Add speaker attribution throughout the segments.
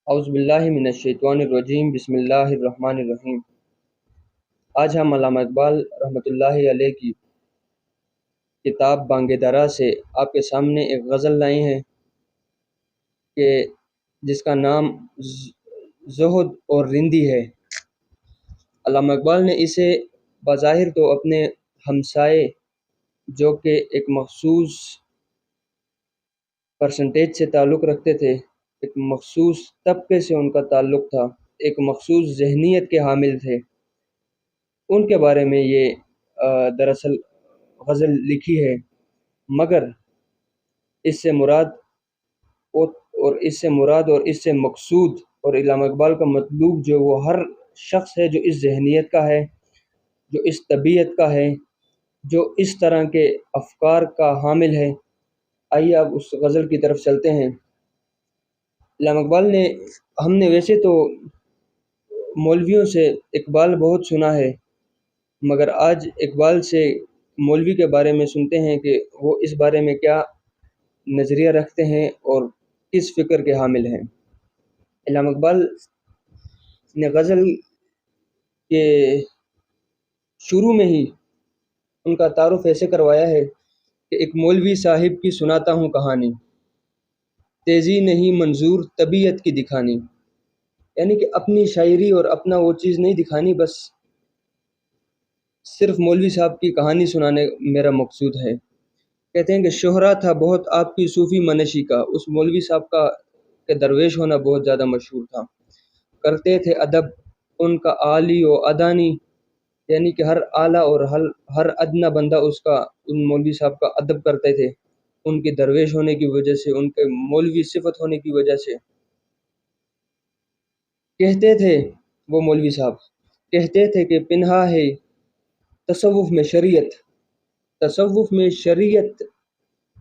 Speaker 1: اعوذ باللہ من الشیطان الرجیم بسم اللہ الرحمن الرحیم۔ آج ہم علامہ اقبال رحمۃ اللہ علیہ کی کتاب بانگ درا سے آپ کے سامنے ایک غزل لائے ہیں کہ جس کا نام زہد اور رندی ہے۔ علامہ اقبال نے اسے بظاہر تو اپنے ہمسائے جو کہ ایک مخصوص پرسنٹیج سے تعلق رکھتے تھے، ایک مخصوص طبقے سے ان کا تعلق تھا، ایک مخصوص ذہنیت کے حامل تھے، ان کے بارے میں یہ دراصل غزل لکھی ہے، مگر اس سے مراد اور اس سے مقصود اور علامہ اقبال کا مطلوب جو وہ ہر شخص ہے جو اس ذہنیت کا ہے، جو اس طبیعت کا ہے، جو اس طرح کے افکار کا حامل ہے۔ آئیے اب اس غزل کی طرف چلتے ہیں۔ علامہ اقبال نے ہم نے ویسے تو مولویوں سے اقبال بہت سنا ہے، مگر آج اقبال سے مولوی کے بارے میں سنتے ہیں کہ وہ اس بارے میں کیا نظریہ رکھتے ہیں اور کس فکر کے حامل ہیں۔ علامہ اقبال نے غزل کے شروع میں ہی ان کا تعارف ایسے کروایا ہے کہ ایک مولوی صاحب کی سناتا ہوں کہانی، تیزی نہیں منظور طبیعت کی دکھانی، یعنی کہ اپنی شاعری اور اپنا وہ چیز نہیں دکھانی، بس صرف مولوی صاحب کی کہانی سنانے میرا مقصود ہے۔ کہتے ہیں کہ شہرہ تھا بہت آپ کی صوفی منشی کا، اس مولوی صاحب کا کہ درویش ہونا بہت زیادہ مشہور تھا۔ کرتے تھے ادب ان کا عالی و ادانی، یعنی کہ ہر اعلیٰ اور ہر ادنا بندہ اس کا ان مولوی صاحب کا ادب کرتے تھے، ان کی درویش ہونے کی وجہ سے، ان کے مولوی صفت ہونے کی وجہ سے۔ کہتے تھے وہ مولوی صاحب کہتے تھے کہ پنہا ہے تصوف میں شریعت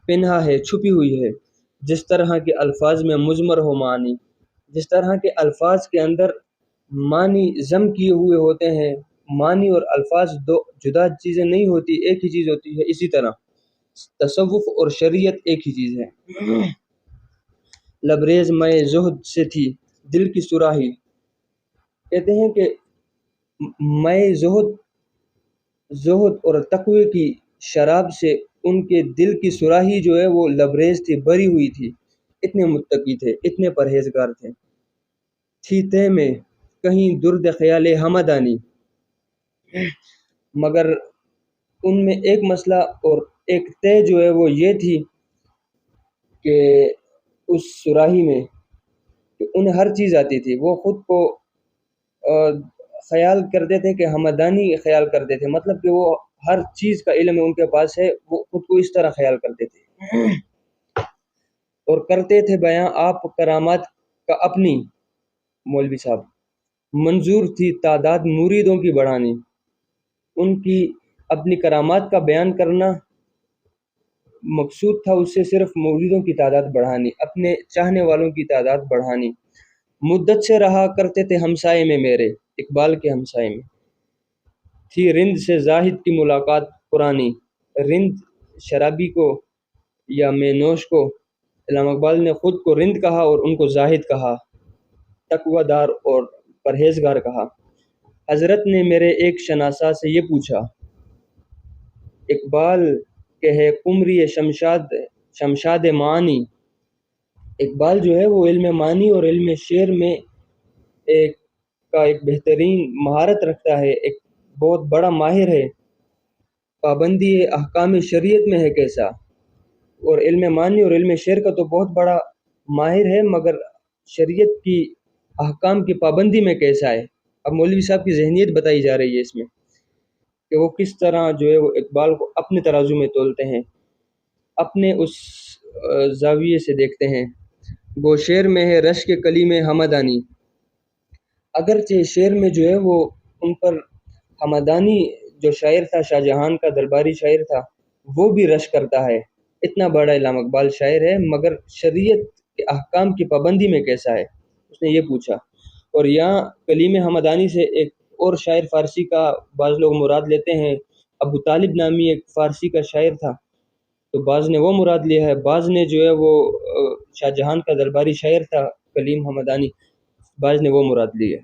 Speaker 1: پنہا ہے، چھپی ہوئی ہے، جس طرح کے الفاظ میں مضمر ہو معنی، جس طرح کے الفاظ کے اندر معنی ضم کیے ہوئے ہوتے ہیں، معنی اور الفاظ دو جدا چیزیں نہیں ہوتی، ایک ہی چیز ہوتی ہے، اسی طرح تصوف اور شریعت ایک ہی چیز ہے۔ لبریز میں زہد سے تھی دل کی سراہی، کہتے ہیں کہ میں زہد اور تقوی کی شراب سے ان کے دل کی سراہی جو ہے وہ لبریز تھی، بری ہوئی تھی، اتنے متقی تھے، اتنے پرہیزگار تھے۔ تھی تے میں کہیں درد خیال ہمدانی، مگر ان میں ایک مسئلہ اور ایک طے جو ہے وہ یہ تھی کہ اس سراہی میں کہ انہیں ہر چیز آتی تھی، وہ خود کو خیال کرتے تھے کہ ہمدانی خیال کرتے تھے، مطلب کہ وہ ہر چیز کا علم ان کے پاس ہے، وہ خود کو اس طرح خیال کرتے تھے، اور کرتے تھے بیاں آپ کرامات کا اپنی۔ مولوی صاحب منظور تھی تعداد مریدوں کی بڑھانی، ان کی اپنی کرامات کا بیان کرنا مقصود تھا، اس سے صرف مریدوں کی تعداد بڑھانی، اپنے چاہنے والوں کی تعداد بڑھانی۔ مدت سے رہا کرتے تھے ہمسائے میں میرے، اقبال کے ہمسائے میں تھی رند سے زاہد کی ملاقات پرانی۔ رند شرابی کو یا میں نوش کو علامہ اقبال نے خود کو رند کہا اور ان کو زاہد کہا، تقوی دار اور پرہیزگار کہا۔ حضرت نے میرے ایک شناسا سے یہ پوچھا، اقبال کہ ہے قمری شمشاد معانی، اقبال جو ہے وہ علم معنی اور علم شعر میں ایک بہترین مہارت رکھتا ہے، ایک بہت بڑا ماہر ہے، پابندی احکام شریعت میں ہے کیسا، اور علم معنی اور علم شعر کا تو بہت بڑا ماہر ہے، مگر شریعت کی احکام کی پابندی میں کیسا ہے۔ اب مولوی صاحب کی ذہنیت بتائی جا رہی ہے اس میں کہ وہ کس طرح جو ہے وہ اقبال کو اپنے ترازو میں تولتے ہیں، اپنے اس زاویے سے دیکھتے ہیں۔ وہ شعر میں ہے رش کے کلیم ہمدانی، اگرچہ شعر میں جو ہے وہ ان پر ہمدانی جو شاعر تھا، شاہ جہان کا درباری شاعر تھا، وہ بھی رش کرتا ہے، اتنا بڑا علامہ اقبال شاعر ہے، مگر شریعت کے احکام کی پابندی میں کیسا ہے، اس نے یہ پوچھا۔ اور یہاں کلیم ہمدانی سے ایک اور شاعر فارسی کا بعض لوگ مراد لیتے ہیں، ابو طالب نامی ایک فارسی کا شاعر تھا، تو بعض نے وہ مراد لیا ہے، بعض نے جو ہے وہ شاہ جہان کا درباری شاعر تھا کلیم ہمدانی، بعض نے وہ مراد لی ہے۔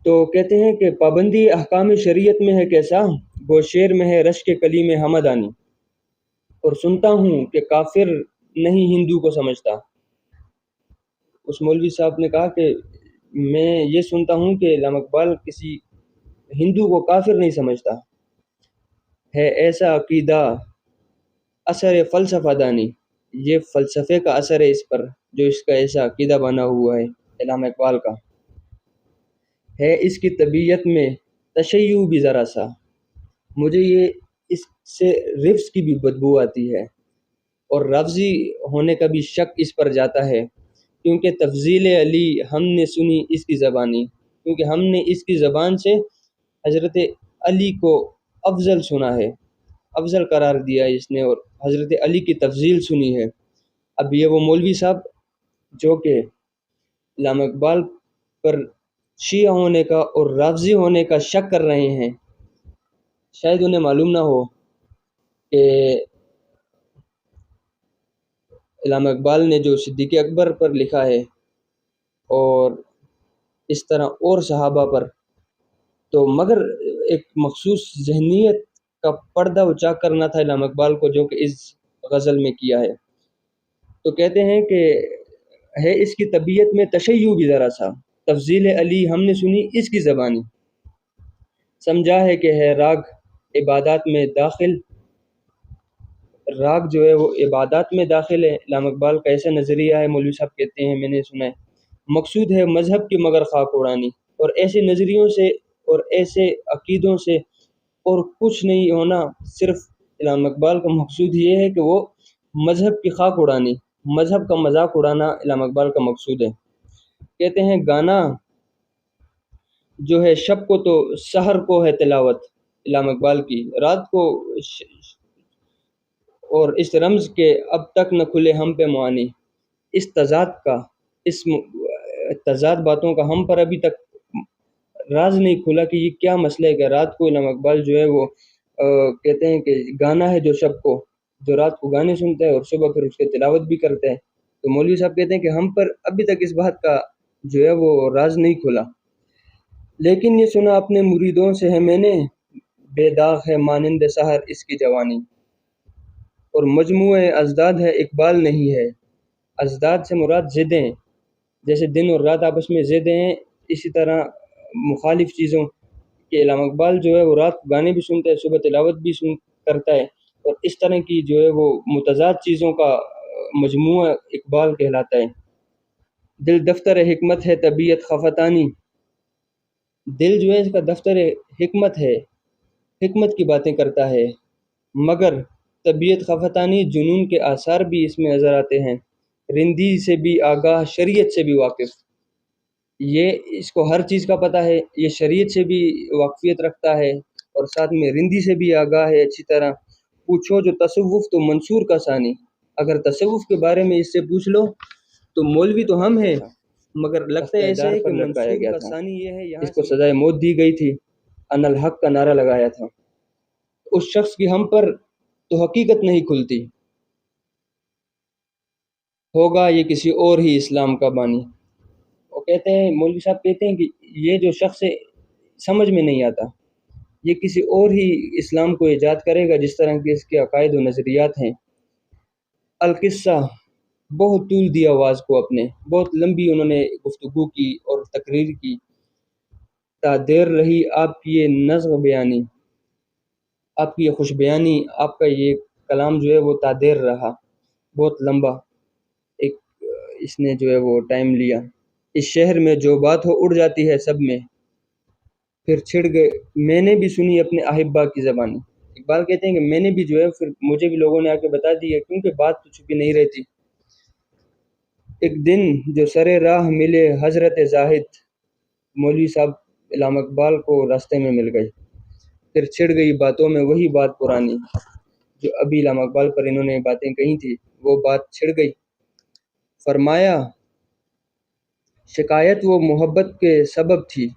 Speaker 1: تو کہتے ہیں کہ پابندی احکام شریعت میں ہے کیسا، گو شعر میں ہے رشک کلیم ہمدانی، اور سنتا ہوں کہ کافر نہیں ہندو کو سمجھتا۔ اس مولوی صاحب نے کہا کہ میں یہ سنتا ہوں کہ علامہ اقبال کسی ہندو کو کافر نہیں سمجھتا، ہے ایسا عقیدہ اثر فلسفہ دانی، یہ فلسفے کا اثر ہے اس پر جو اس کا ایسا عقیدہ بنا ہوا ہے علامہ اقبال کا۔ ہے اس کی طبیعت میں تشیع بھی ذرا سا، مجھے یہ اس سے رفس کی بھی بدبو آتی ہے اور رفضی ہونے کا بھی شک اس پر جاتا ہے، کیونکہ تفضیل علی ہم نے سنی اس کی زبانی، کیونکہ ہم نے اس کی زبان سے حضرت علی کو افضل سنا ہے، افضل قرار دیا ہے اس نے، اور حضرت علی کی تفضیل سنی ہے۔ اب یہ وہ مولوی صاحب جو کہ علامہ اقبال پر شیعہ ہونے کا اور رافضی ہونے کا شک کر رہے ہیں، شاید انہیں معلوم نہ ہو کہ علامہ اقبال نے جو صدیق اکبر پر لکھا ہے اور اس طرح اور صحابہ پر، تو مگر ایک مخصوص ذہنیت کا پردہ اونچا کرنا تھا علامہ اقبال کو، جو کہ اس غزل میں کیا ہے۔ تو کہتے ہیں کہ ہے اس کی طبیعت میں تشیع بھی ذرا سا، تفضیل علی ہم نے سنی اس کی زبانی، سمجھا ہے کہ ہے راگ عبادات میں داخل، راگ جو ہے وہ عبادات میں داخل ہے۔ علامہ اقبال کا ایسا نظریہ ہے، مولوی صاحب کہتے ہیں، میں نے سنا ہے، مقصود ہے مذہب کی مگر خاک اڑانی، اور ایسے نظریوں سے اور ایسے عقیدوں سے اور کچھ نہیں ہونا، صرف علامہ اقبال کا مقصود یہ ہے کہ وہ مذہب کی خاک اڑانی، مذہب کا مذاق اڑانا علامہ اقبال کا مقصود ہے۔ کہتے ہیں گانا جو ہے شب کو تو سحر کو ہے تلاوت، علامہ اقبال کی رات کو اور اس رمز کے اب تک نہ کھلے ہم پہ معانی، اس تضاد کا، اس تضاد باتوں کا ہم پر ابھی تک راز نہیں کھلا کہ یہ کیا مسئلہ ہے کہ رات کو علامہ اقبال جو ہے وہ کہتے ہیں کہ گانا ہے جو شب کو، جو رات کو گانے سنتا ہے اور صبح پھر اس کے تلاوت بھی کرتا ہے۔ تو مولوی صاحب کہتے ہیں کہ ہم پر ابھی تک اس بات کا جو ہے وہ راز نہیں کھلا، لیکن یہ سنا اپنے مریدوں سے ہے میں نے، بے داغ ہے مانند سحر اس کی جوانی، اور مجموعہ ازداد ہے اقبال نہیں ہے۔ ازداد سے مراد ضدیں، جیسے دن اور رات آپس میں ضدیں ہیں، اسی طرح مخالف چیزوں کے علامہ اقبال جو ہے وہ رات کو گانے بھی سنتا ہے، صبح تلاوت بھی کرتا ہے، اور اس طرح کی جو ہے وہ متضاد چیزوں کا مجموعہ اقبال کہلاتا ہے۔ دل دفتر حکمت ہے طبیعت خفتانی، دل جو ہے اس کا دفتر حکمت ہے، حکمت کی باتیں کرتا ہے، مگر طبیعت خفتانی، جنون کے آثار بھی اس میں نظر آتے ہیں۔ رندی سے بھی آگاہ، شریعت سے بھی واقف، یہ اس کو ہر چیز کا پتہ ہے، یہ شریعت سے بھی واقفیت رکھتا ہے اور ساتھ میں رندی سے بھی آگاہ ہے اچھی طرح۔ پوچھو جو تصوف تو منصور کا ثانی، اگر تصوف کے بارے میں اس سے پوچھ لو تو مولوی تو ہم ہیں، مگر لگتا ہے ایسے کہ منصور کا ثانی یہ ہے، اس کو سزائے موت دی گئی تھی، ان الحق کا نعرہ لگایا تھا۔ اس شخص کی ہم پر تو حقیقت نہیں کھلتی، ہوگا یہ کسی اور ہی اسلام کا بانی۔ وہ کہتے ہیں، مولوی صاحب کہتے ہیں کہ یہ جو شخص سمجھ میں نہیں آتا، یہ کسی اور ہی اسلام کو ایجاد کرے گا جس طرح کے اس کے عقائد و نظریات ہیں۔ القصہ، بہت طول دیا آواز کو اپنے، بہت لمبی انہوں نے گفتگو کی اور تقریر کی، تا دیر رہی آپ کی یہ نظم بیانی، آپ کی یہ خوش بیانی، آپ کا یہ کلام جو ہے وہ تا دیر رہا، بہت لمبا ایک اس نے جو ہے وہ ٹائم لیا۔ اس شہر میں جو بات ہو اڑ جاتی ہے سب میں، پھر چھڑ گئے میں نے بھی سنی اپنے احبا کی زبانی۔ اقبال کہتے ہیں کہ میں نے بھی جو ہے پھر مجھے بھی لوگوں نے آ کے بتا دی ہے، کیونکہ بات تو چھپی نہیں رہتی۔ ایک دن جو سر راہ ملے حضرت زاہد، مولوی صاحب علامہ اقبال کو راستے میں مل گئی، پھر چھڑ گئی باتوں میں وہی بات پرانی، جو ابھی علامہ اقبال پر انہوں نے باتیں کہی تھی وہ بات چھڑ گئی۔ فرمایا شکایت وہ محبت کے سبب تھی،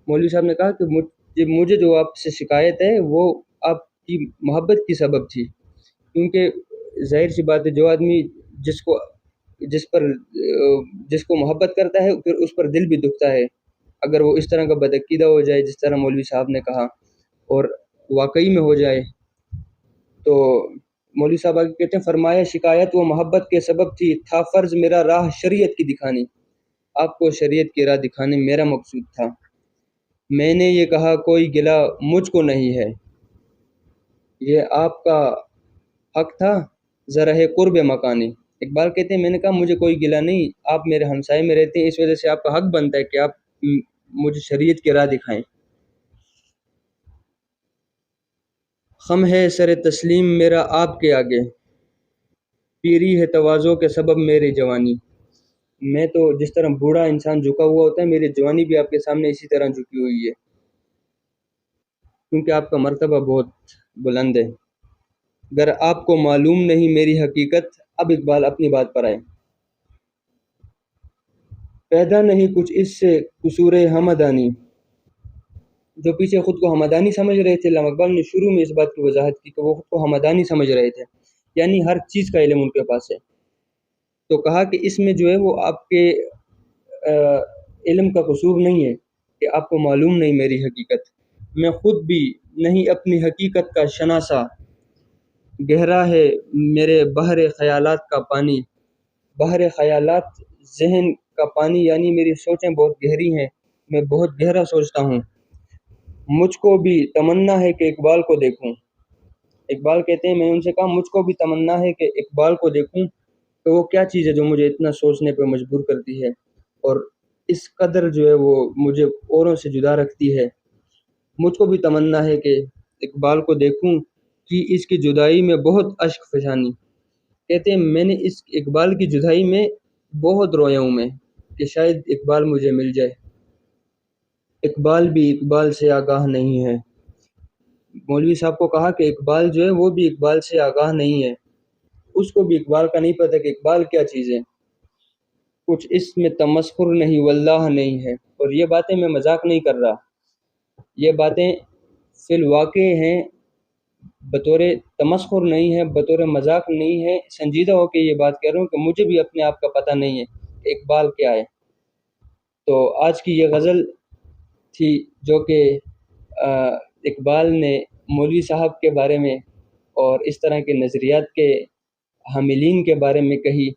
Speaker 1: مولوی صاحب نے کہا کہ مجھے جو آپ سے شکایت ہے وہ آپ کی محبت کی سبب تھی، کیونکہ ظاہر سی بات ہے جو آدمی جس کو جس کو محبت کرتا ہے پھر اس پر دل بھی دکھتا ہے اگر وہ اس طرح کا بدعقیدہ ہو جائے جس طرح مولوی صاحب نے کہا اور واقعی میں ہو جائے۔ تو مولوی صاحب آگے کہتے ہیں، فرمایا شکایت وہ محبت کے سبب تھی، تھا فرض میرا راہ شریعت کی دکھانی، آپ کو شریعت کی راہ دکھانے میرا مقصود تھا۔ میں نے یہ کہا کوئی گلہ مجھ کو نہیں ہے، یہ آپ کا حق تھا ذرا ہے قرب مکانی۔ اقبال کہتے ہیں میں نے کہا مجھے کوئی گلہ نہیں، آپ میرے ہمسائے میں رہتے ہیں، اس وجہ سے آپ کا حق بنتا ہے کہ آپ مجھے شریعت کی راہ دکھائیں۔ خم ہے سر تسلیم میرا آپ کے آگے، پیری ہے تواضع کے سبب میری جوانی۔ میں تو جس طرح بوڑھا انسان جھکا ہوا ہوتا ہے، میری جوانی بھی آپ کے سامنے اسی طرح جھکی ہوئی ہے، کیونکہ آپ کا مرتبہ بہت بلند ہے۔ گر آپ کو معلوم نہیں میری حقیقت، اب اقبال اپنی بات پر آئے۔ پیدا نہیں کچھ اس سے قصور ہمدانی، جو پیچھے خود کو ہمدانی سمجھ رہے تھے، علامہ اقبال نے شروع میں اس بات کی وضاحت کی کہ وہ خود کو ہمدانی سمجھ رہے تھے، یعنی ہر چیز کا علم ان کے پاس ہے۔ تو کہا کہ اس میں جو ہے وہ آپ کے علم کا قصور نہیں ہے کہ آپ کو معلوم نہیں میری حقیقت، میں خود بھی نہیں اپنی حقیقت کا شناسا، گہرا ہے میرے بحر خیالات کا پانی۔ بحر خیالات ذہن کا پانی، یعنی میری سوچیں بہت گہری ہیں، میں بہت گہرا سوچتا ہوں۔ مجھ کو بھی تمنا ہے کہ اقبال کو دیکھوں۔ اقبال کہتے ہیں میں نے ان سے کہا مجھ کو بھی تمنا ہے کہ اقبال کو دیکھوں، تو وہ کیا چیز ہے جو مجھے اتنا سوچنے پہ مجبور کرتی ہے اور اس قدر جو ہے وہ مجھے اوروں سے جدا رکھتی ہے۔ مجھ کو بھی تمنا ہے کہ اقبال کو دیکھوں کہ اس کی جدائی میں بہت اشک فشانی۔ کہتے ہیں میں نے اس اقبال کی جدائی میں بہت رویا ہوں میں کہ شاید اقبال مجھے مل جائے۔ اقبال بھی اقبال سے آگاہ نہیں ہے۔ مولوی صاحب کو کہا کہ اقبال جو ہے وہ بھی اقبال سے آگاہ نہیں ہے، اس کو بھی اقبال کا نہیں پتہ کہ اقبال کیا چیز ہے۔ کچھ اس میں تمسخر نہیں واللہ نہیں ہے، اور یہ باتیں میں مذاق نہیں کر رہا، یہ باتیں فی الواقع ہیں، بطور تمسخر نہیں ہے، بطور مذاق نہیں ہے، سنجیدہ ہو کے یہ بات کہہ رہا ہوں کہ مجھے بھی اپنے آپ کا پتہ نہیں ہے کہ اقبال کیا ہے۔ تو آج کی یہ غزل تھی جو کہ اقبال نے مولوی صاحب کے بارے میں اور اس طرح کے نظریات کے حاملین کے بارے میں کہی۔